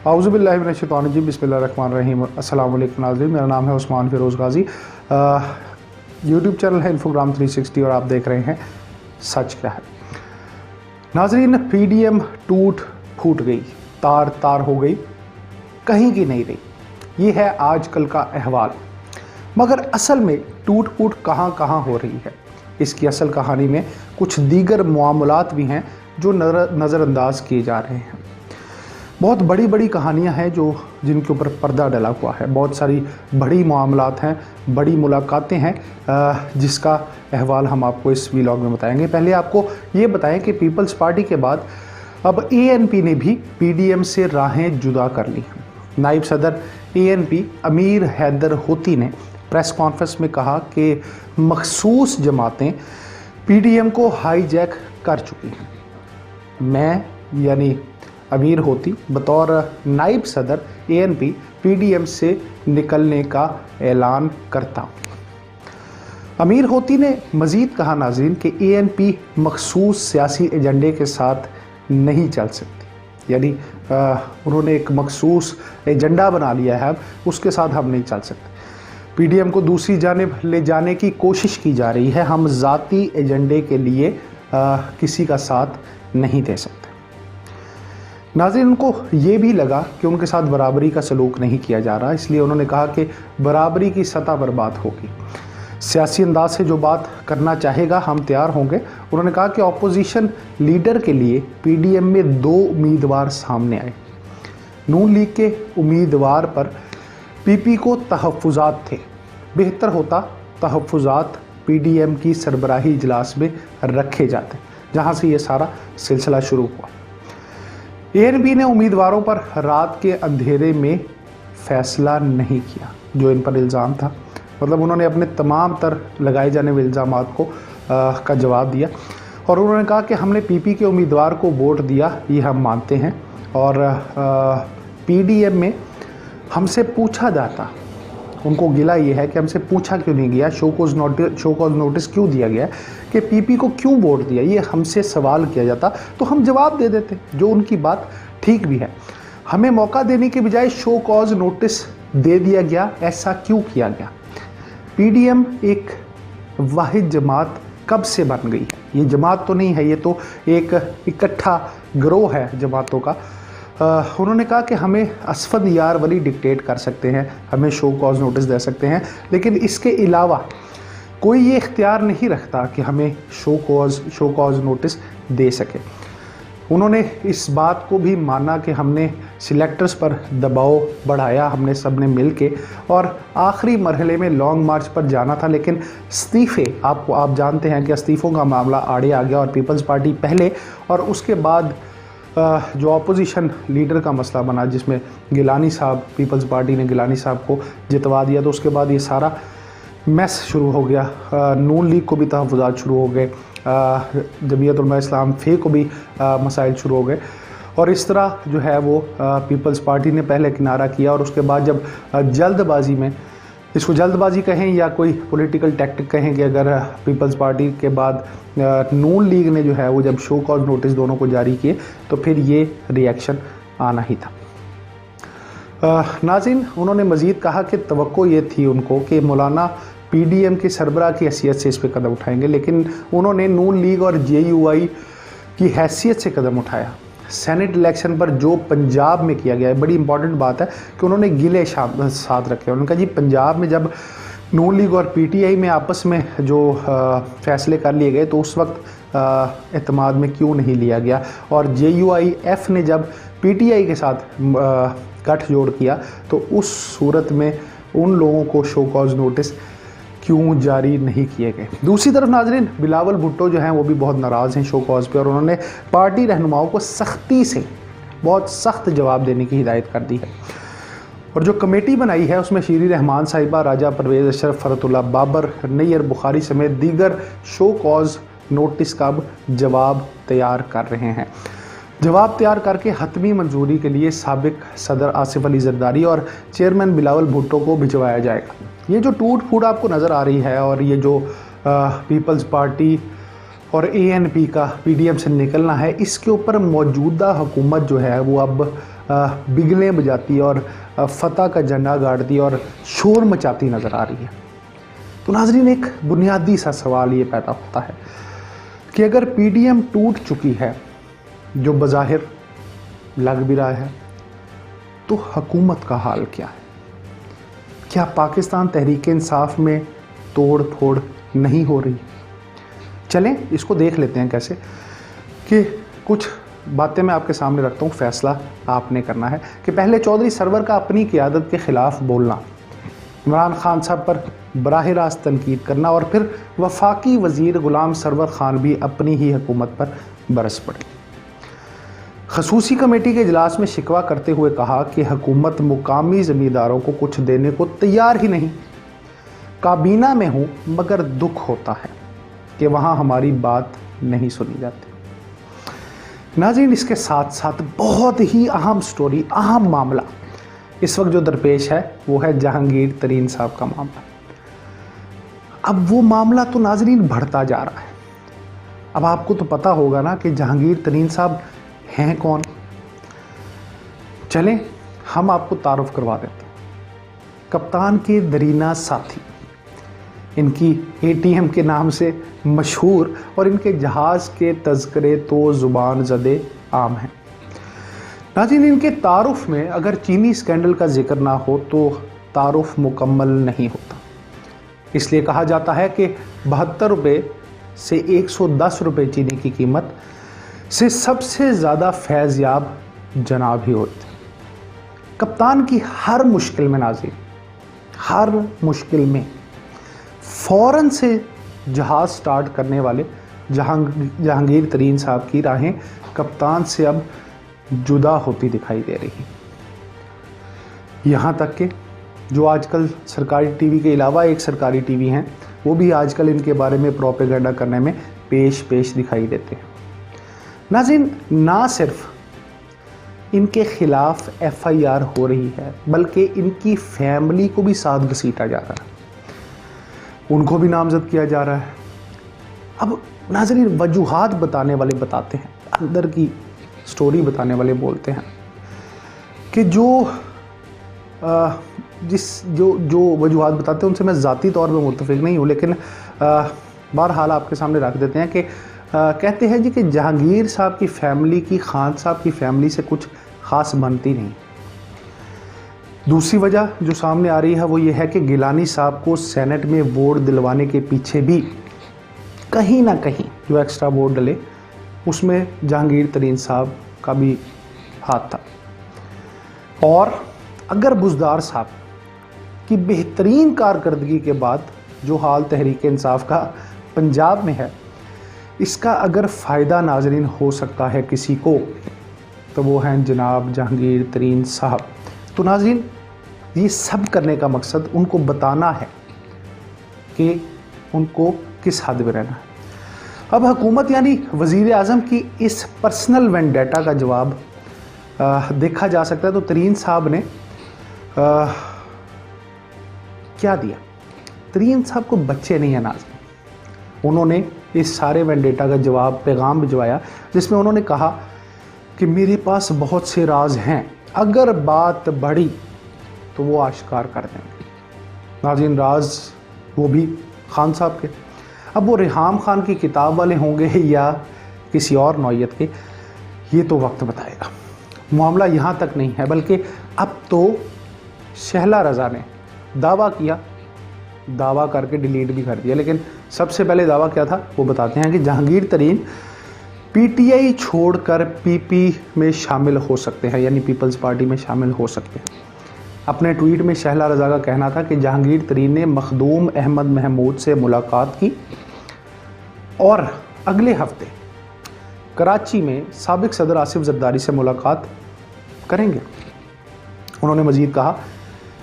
औज़ुबिल्लाहिमिनश्शैतानिर्रजीम बिस्मिल्लाहिर्रहमानिर्रहीम। अस्सलाम वालेकुम नाज़रीन, मेरा नाम है उस्मान फ़िरोज़ गाज़ी। यूट्यूब चैनल है इन्फोग्राम 360 और आप देख रहे हैं सच क्या है। नाज़रीन, पीडीएम टूट फूट गई, तार तार हो गई, कहीं की नहीं रही। ये है आजकल का अहवाल। मगर असल में टूट फूट कहाँ कहाँ हो रही है, इसकी असल कहानी में कुछ दीगर मामलात भी हैं जो नज़रअंदाज किए जा रहे हैं। बहुत बड़ी बड़ी कहानियां हैं जो जिनके ऊपर पर्दा डला हुआ है। बहुत सारी बड़ी मामलात हैं, बड़ी मुलाकातें हैं, जिसका अहवाल हम आपको इस व्लॉग में बताएंगे। पहले आपको ये बताएं कि पीपल्स पार्टी के बाद अब एएनपी ने भी पीडीएम से राहें जुदा कर ली। नायब सदर एएनपी अमीर हैदर होती ने प्रेस कॉन्फ्रेंस में कहा कि मखसूस जमातें पीडीएम को हाईजैक कर चुकी हैं। मैं यानी अमीर होती बतौर नायब सदर एएनपी पीडीएम से निकलने का ऐलान करता हूँ। अमीर होती ने मज़ीद कहा नाज़रीन कि एएनपी मखसूस सियासी एजेंडे के साथ नहीं चल सकती, यानी उन्होंने एक मखसूस एजेंडा बना लिया है, अब उसके साथ हम नहीं चल सकते। पीडीएम को दूसरी जानिब ले जाने की कोशिश की जा रही है, हम ज़ाती एजेंडे के लिए किसी का साथ नहीं दे सकते। नाज़रीन, उनको ये भी लगा कि उनके साथ बराबरी का सलूक नहीं किया जा रहा, इसलिए उन्होंने कहा कि बराबरी की सतह पर बात होगी। सियासी अंदाज से जो बात करना चाहेगा हम तैयार होंगे। उन्होंने कहा कि अपोजिशन लीडर के लिए पीडीएम में 2 उम्मीदवार सामने आए। नून लीग के उम्मीदवार पर पीपी को तहफ़्फ़ुज़ात थे, बेहतर होता तहफ़्फ़ुज़ात पीडीएम की सरबराही इजलास में रखे जाते, जहाँ से ये सारा सिलसिला शुरू हुआ। एएनपी ने उम्मीदवारों पर रात के अंधेरे में फैसला नहीं किया, जो इन पर इल्ज़ाम था। मतलब उन्होंने अपने तमाम तर लगाए जाने वाले इल्ज़ामात को का जवाब दिया और उन्होंने कहा कि हमने पीपी के उम्मीदवार को वोट दिया, ये हम मानते हैं, और पीडीएम में हमसे पूछा जाता, उनको गिला ये है कि हमसे पूछा क्यों नहीं गया, शो कॉज नोटिस क्यों दिया गया कि पीपी को क्यों वोट दिया, ये हमसे सवाल किया जाता तो हम जवाब दे देते, जो उनकी बात ठीक भी है। हमें मौका देने के बजाय शो कॉज नोटिस दे दिया गया, ऐसा क्यों किया गया? पीडीएम एक वाहिद जमात कब से बन गई है? ये जमात तो नहीं है, ये तो एक इकट्ठा गिरोह है जमातों का। उन्होंने कहा कि हमें असफद यार वली डिक्टेट कर सकते हैं, हमें शो कॉज नोटिस दे सकते हैं, लेकिन इसके अलावा कोई ये इख्तियार नहीं रखता कि हमें शो कॉज नोटिस दे सके। उन्होंने इस बात को भी माना कि हमने सिलेक्टर्स पर दबाव बढ़ाया, हमने सब ने मिल के, और आखिरी मरहले में लॉन्ग मार्च पर जाना था, लेकिन इस्तीफ़े आप जानते हैं कि इस्तीफ़ों का मामला आड़े आ गया और पीपल्स पार्टी पहले और उसके बाद जो अपोजिशन लीडर का मसला बना, जिसमें गिलानी साहब, पीपल्स पार्टी ने गिलानी साहब को जितवा दिया, तो उसके बाद ये सारा मैस शुरू हो गया। नून लीग को भी तहफ़्फ़ुज़ात शुरू हो गए, जमीयत उलमा इस्लाम फे को भी मसाइल शुरू हो गए, और इस तरह जो है वो पीपल्स पार्टी ने पहले किनारा किया। और उसके बाद जब जल्दबाजी में, इसको जल्दबाजी कहें या कोई पॉलिटिकल टैक्टिक कहें, कि अगर पीपल्स पार्टी के बाद नून लीग ने जो है वो जब शो कॉज नोटिस दोनों को जारी किए, तो फिर ये रिएक्शन आना ही था। नाज़रीन, उन्होंने मज़ीद कहा कि तवक्को ये थी उनको कि मौलाना पीडीएम के सरबराह की हैसियत से इस पर कदम उठाएंगे, लेकिन उन्होंने नून लीग और जेयूआई की हैसियत से कदम उठाया। सेनेट इलेक्शन पर जो पंजाब में किया गया है, बड़ी इंपॉर्टेंट बात है कि उन्होंने गिले साथ रखे। उन्होंने कहा जी, पंजाब में जब नून लीग और पीटीआई में आपस में जो फैसले कर लिए गए, तो उस वक्त एतमाद में क्यों नहीं लिया गया, और जेयूआईएफ ने जब पीटीआई के साथ गठजोड़ किया, तो उस सूरत में उन लोगों को शो कॉज नोटिस क्यों जारी नहीं किए गए। दूसरी तरफ नाज़रीन, बिलावल भुट्टो जो हैं वो भी बहुत नाराज़ हैं शो कॉज पे, और उन्होंने पार्टी रहनुमाओं को सख्ती से, बहुत सख्त जवाब देने की हिदायत कर दी है। और जो कमेटी बनाई है उसमें शीरी रहमान साहिबा, राजा परवेज़ अशरफ, फ़रतुल्लाह बाबर, नैयर बुखारी समेत दीगर शो कॉज नोटिस का जवाब तैयार कर रहे हैं। जवाब तैयार करके हतमी मंजूरी के लिए साबिक सदर आसिफ अली जरदारी और चेयरमैन बिलावल भुट्टो को भिजवाया जाएगा। ये जो टूट फूट आपको नज़र आ रही है, और ये जो पीपल्स पार्टी और ANP का PDM से निकलना है, इसके ऊपर मौजूदा हुकूमत जो है वो अब बिगलें बजाती और फतह का झंडा गाड़ती और शोर मचाती नज़र आ रही है। तो नाज़रीन, एक बुनियादी सा सवाल ये पैदा होता है कि अगर PDM टूट चुकी है, जो बज़ाहिर लग भी रहा है, तो हुकूमत का हाल क्या है? क्या पाकिस्तान तहरीक-ए-इंसाफ में तोड़ फोड़ नहीं हो रही? चलें इसको देख लेते हैं कैसे, कि कुछ बातें मैं आपके सामने रखता हूँ, फैसला आपने करना है कि पहले चौधरी सरवर का अपनी क़ियादत के ख़िलाफ़ बोलना, इमरान खान साहब पर बराह रास्त तनकीद करना और फिर वफाकी वज़ीर ग़ुलाम सरवर ख़ान भी अपनी ही हुकूमत पर बरस पड़े। खसूसी कमेटी के इजलास में शिकवा करते हुए कहा कि हुकूमत मुकामी ज़मींदारों को कुछ देने को तैयार ही नहीं। काबीना में हूँ मगर दुख होता है कि वहाँ हमारी बात नहीं सुनी जाती। नाज़रीन, इसके साथ साथ बहुत ही अहम स्टोरी, अहम मामला इस वक्त जो दरपेश है वो है जहांगीर तरीन साहब का मामला। अब वो मामला तो नाज़रीन बढ़ता जा रहा है। अब आपको तो पता होगा ना कि जहांगीर तरीन साहब हैं कौन। चलें हम आपको तारुफ करवा देते हैं। कप्तान के दरीना साथी, इनकी ATM के नाम से मशहूर और इनके जहाज़ के तज़किरे तो ज़ुबान ज़दे आम हैं। नाज़रीन, इनके तारुफ में अगर चीनी स्कैंडल का जिक्र ना हो तो तारुफ मुकम्मल नहीं होता। इसलिए कहा जाता है कि 72 रुपये से 110 रुपये चीनी की कीमत से सबसे ज़्यादा फैज़याब जनाब ही होते। कप्तान की हर मुश्किल में, नाज़रीन हर मुश्किल में फ़ौरन से जहाज़ स्टार्ट करने वाले जहांगीर तरीन साहब की राहें कप्तान से अब जुदा होती दिखाई दे रही। यहाँ तक कि जो आजकल सरकारी टीवी के अलावा एक सरकारी टीवी हैं, वो भी आजकल इनके बारे में प्रोपेगेंडा करने में पेश दिखाई देते हैं। नाज़रीन, ना सिर्फ इनके ख़िलाफ़ FIR हो रही है बल्कि इनकी फैमिली को भी साथ घसीटा जा रहा है, उनको भी नामज़द किया जा रहा है। अब नाज़रीन, वजूहात बताने वाले बताते हैं, अंदर की स्टोरी बताने वाले बोलते हैं कि जो वजूहात बताते हैं उनसे मैं ज़ाती तौर पे मुत्तफ़िक नहीं हूँ, लेकिन बहरहाल आपके सामने रख देते हैं कि कहते हैं जी कि जहांगीर साहब की फ़ैमिली की खान साहब की फ़ैमिली से कुछ ख़ास बनती नहीं। दूसरी वजह जो सामने आ रही है वो ये है कि गिलानी साहब को सेनेट में वोट दिलवाने के पीछे भी कहीं ना कहीं जो एक्स्ट्रा वोट डले उसमें जहांगीर तरीन साहब का भी हाथ था। और अगर बुज़दार साहब की बेहतरीन कारकर्दगी के बाद जो हाल तहरीक-ए-इंसाफ का पंजाब में है, इसका अगर फ़ायदा नाज़रीन हो सकता है किसी को, तो वो हैं जनाब जहांगीर तरीन साहब। तो नाज़रीन, ये सब करने का मकसद उनको बताना है कि उनको किस हद में रहना है। अब हुकूमत यानी वज़ीर आज़म की इस पर्सनल वेंडेटा का जवाब देखा जा सकता है। तो तरीन साहब ने क्या दिया? तरीन साहब को बच्चे नहीं है नाज़रीन। उन्होंने इस सारे वेंडेटा का जवाब पैगाम भिजवाया जिसमें उन्होंने कहा कि मेरे पास बहुत से राज हैं, अगर बात बढ़ी तो वो आश्कार कर देंगे। नाज़रीन, राज वो भी खान साहब के। अब वो रेहाम खान की किताब वाले होंगे या किसी और नौयत के, ये तो वक्त बताएगा। मामला यहाँ तक नहीं है, बल्कि अब तो शहला रज़ा ने दावा किया, दावा करके डिलीट भी कर दिया। लेकिन सबसे पहले दावा क्या था वो बताते हैं कि जहांगीर तरीन PTI छोड़कर PP में शामिल हो सकते हैं, यानी पीपल्स पार्टी में शामिल हो सकते हैं। अपने ट्वीट में शहला रज़ा का कहना था कि जहांगीर तरीन ने मखदूम अहमद महमूद से मुलाकात की और अगले हफ्ते कराची में साबिक सदर आसिफ जरदारी से मुलाकात करेंगे। उन्होंने मज़ीद कहा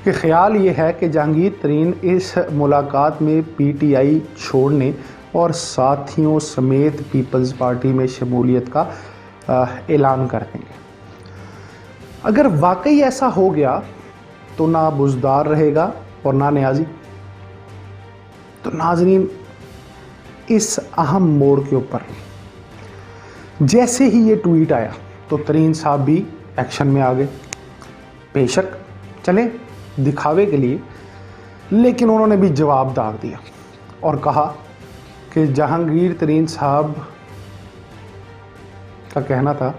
कि ख्याल ये है कि जहांगीर तरीन इस मुलाकात में PTI छोड़ने और साथियों समेत पीपल्स पार्टी में शमूलियत का ऐलान कर देंगे। अगर वाकई ऐसा हो गया तो ना बुज़दार रहेगा और ना न्याजी। तो नाज़रीन, इस अहम मोड़ के ऊपर जैसे ही ये ट्वीट आया तो तरीन साहब भी एक्शन में आ गए। बेशक चले दिखावे के लिए, लेकिन उन्होंने भी जवाब दाग दिया और कहा कि जहांगीर तरीन साहब का कहना था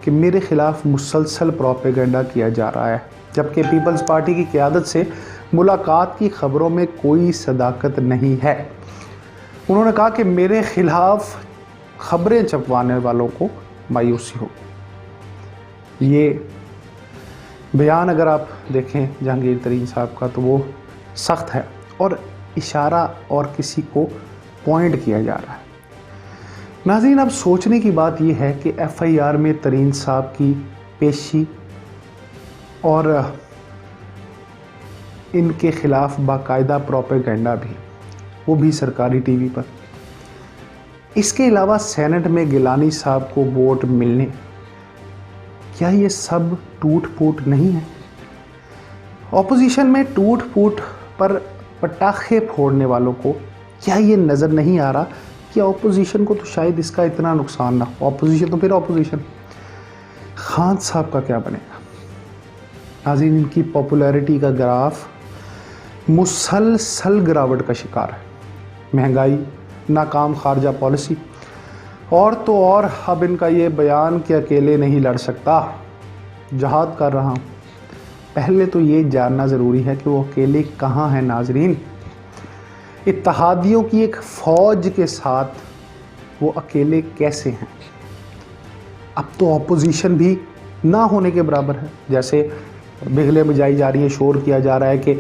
कि मेरे खिलाफ मुसलसल प्रोपेगेंडा किया जा रहा है, जबकि पीपल्स पार्टी की क़यादत से मुलाकात की खबरों में कोई सदाकत नहीं है। उन्होंने कहा कि मेरे खिलाफ खबरें छपवाने वालों को मायूसी हो। ये बयान अगर आप देखें जहांगीर तरीन साहब का तो वो सख्त है और इशारा और किसी को पॉइंट किया जा रहा है। नाज़रीन, अब सोचने की बात यह है कि एफआईआर में तरीन साहब की पेशी और इनके खिलाफ बाकायदा प्रोपेगेंडा भी, वो भी सरकारी टीवी पर। इसके अलावा सेनेट में गिलानी साहब को वोट मिलने, क्या ये सब टूट फूट नहीं है? ऑपोजिशन में टूट फूट पर पटाखे फोड़ने वालों को क्या ये नज़र नहीं आ रहा कि ऑपोजिशन को तो शायद इसका इतना नुकसान ना हो? ऑपोजिशन तो फिर ऑपोजिशन, खान साहब का क्या बनेगा? नाज़रीन, इनकी पॉपुलैरिटी का ग्राफ मुसलसल गिरावट का शिकार है। महंगाई, नाकाम खारजा पॉलिसी और तो और अब इनका ये बयान कि अकेले नहीं लड़ सकता, जहाद कर रहा हूँ। पहले तो ये जानना ज़रूरी है कि वो अकेले कहाँ हैं। नाजरीन, इत्तेहादियों की एक फ़ौज के साथ वो अकेले कैसे हैं? अब तो ऑपोजिशन भी ना होने के बराबर है। जैसे बिगलें बजाई जा रही है, शोर किया जा रहा है कि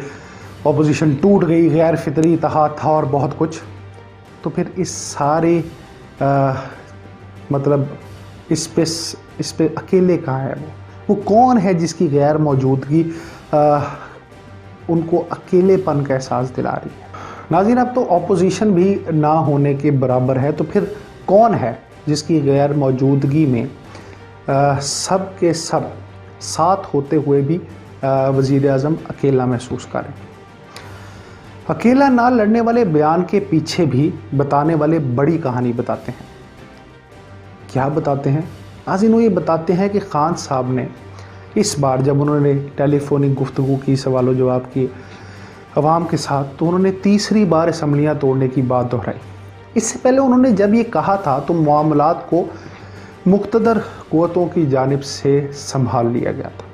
ऑपोजिशन टूट गई, गैर फितरी इत्तेहाद था और बहुत कुछ। तो फिर इस सारे मतलब इस पे अकेले कहाँ है? वो कौन है जिसकी गैर मौजूदगी उनको अकेलेपन का एहसास दिला रही है? नाज़रीन, अब तो ऑपोजिशन भी ना होने के बराबर है, तो फिर कौन है जिसकी गैर मौजूदगी में सब के सब साथ होते हुए भी वज़ीर आज़म अकेला महसूस करें? अकेला ना लड़ने वाले बयान के पीछे भी बताने वाले बड़ी कहानी बताते हैं। क्या बताते हैं? नाज़रीन, वो ये बताते हैं कि खान साहब ने इस बार जब उन्होंने टेलीफोनिक गुफ्तगू की, सवाल जवाब की अवाम के साथ, तो उन्होंने तीसरी बार असम्बलियाँ तोड़ने की बात दोहराई। इससे पहले उन्होंने जब ये कहा था तो मामलात को मुक़्तदर क़ुव्वतों की जानिब से संभाल लिया गया था।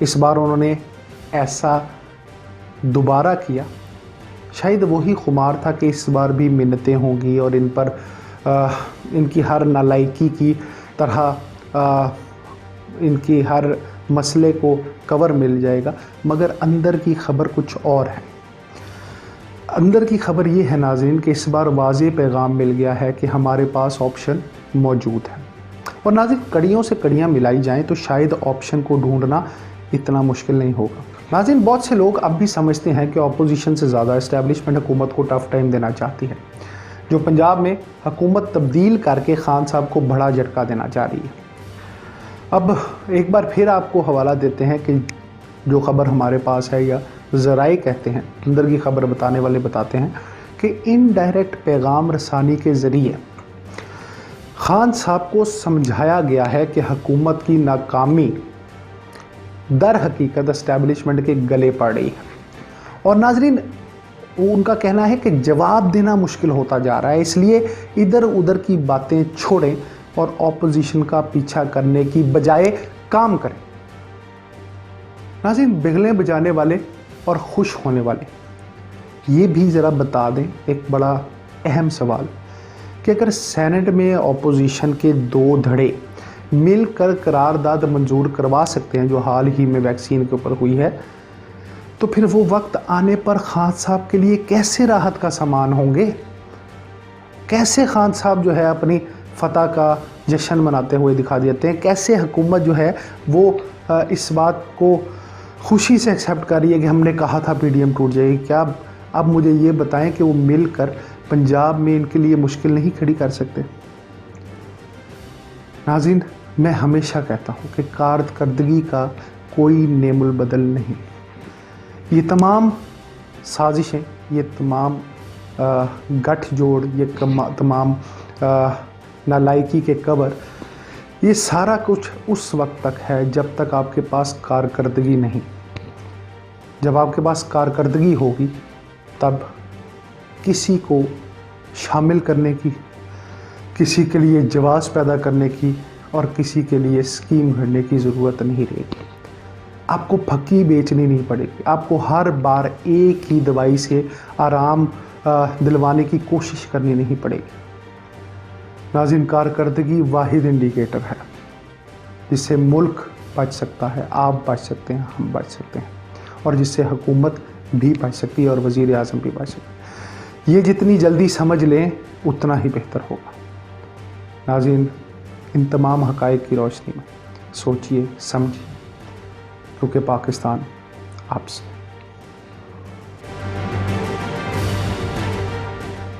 इस बार उन्होंने ऐसा दोबारा किया। शायद वही खुमार था कि इस बार भी मिन्नतें होंगी और इन पर इनकी हर नालायकी की तरह इनकी हर मसले को कवर मिल जाएगा, मगर अंदर की खबर कुछ और है। अंदर की खबर ये है नाज़रीन कि इस बार वाज़ेह पैगाम मिल गया है कि हमारे पास ऑप्शन मौजूद है। और नाज़रीन, कड़ियों से कड़ियाँ मिलाई जाएं तो शायद ऑप्शन को ढूंढना इतना मुश्किल नहीं होगा। नाज़रीन, बहुत से लोग अब भी समझते हैं कि ऑपोजिशन से ज़्यादा इस्टेब्लिशमेंट हुकूमत को टफ़ टाइम देना चाहती है, जो पंजाब में हुकूमत तब्दील करके खान साहब को बड़ा झटका देना चाह रही है। अब एक बार फिर आपको हवाला देते हैं कि जो ख़बर हमारे पास है, या ज़राए कहते हैं, अंदर की खबर बताने वाले बताते हैं कि इनडायरेक्ट पैगाम रसानी के ज़रिए खान साहब को समझाया गया है कि हुकूमत की नाकामी दर हकीकत एस्टेब्लिशमेंट के गले पड़ रही है। और नाजरीन, उनका कहना है कि जवाब देना मुश्किल होता जा रहा है, इसलिए इधर उधर की बातें छोड़ें और ऑपोजिशन का पीछा करने की बजाय काम करें। नाज़रीन, बिगलें बजाने वाले और खुश होने वाले, ये भी ज़रा बता दें एक बड़ा अहम सवाल कि अगर सेनेट में ऑपोजिशन के दो धड़े मिलकर करारदाद मंजूर करवा सकते हैं, जो हाल ही में वैक्सीन के ऊपर हुई है, तो फिर वो वक्त आने पर खान साहब के लिए कैसे राहत का सामान होंगे? कैसे खान साहब जो है अपनी फतह का जश्न मनाते हुए दिखा देते हैं? कैसे हुकूमत जो है वो इस बात को खुशी से एक्सेप्ट कर रही है कि हमने कहा था पीडीएम टूट जाएगी? क्या अब मुझे ये बताएं कि वो मिलकर पंजाब में इनके लिए मुश्किल नहीं खड़ी कर सकते? नाज़रीन, मैं हमेशा कहता हूँ कि कारकर्दगी का कोई नेमुल बदल नहीं। ये तमाम साजिशें, ये तमाम गठजोड़, ये तमाम नालायकी के कबर, ये सारा कुछ उस वक्त तक है जब तक आपके पास कारकर्दगी नहीं। जब आपके पास कारकर्दगी होगी तब किसी को शामिल करने की, किसी के लिए जवाब पैदा करने की और किसी के लिए स्कीम घड़ने की ज़रूरत नहीं रहेगी। आपको फक्की बेचनी नहीं पड़ेगी, आपको हर बार एक ही दवाई से आराम दिलवाने की कोशिश करनी नहीं पड़ेगी। नाज़रीन, कारकर्दगी वाहिद इंडिकेटर है जिससे मुल्क बच सकता है, आप बच सकते हैं, हम बच सकते हैं, और जिससे हुकूमत भी बच सकती है और वज़ीर आज़म भी बच सकते हैं। ये जितनी जल्दी समझ लें उतना ही बेहतर होगा। नाज़रीन, इन तमाम हक़ाइक़ की रोशनी में सोचिए, समझिए, क्योंकि पाकिस्तान आपसे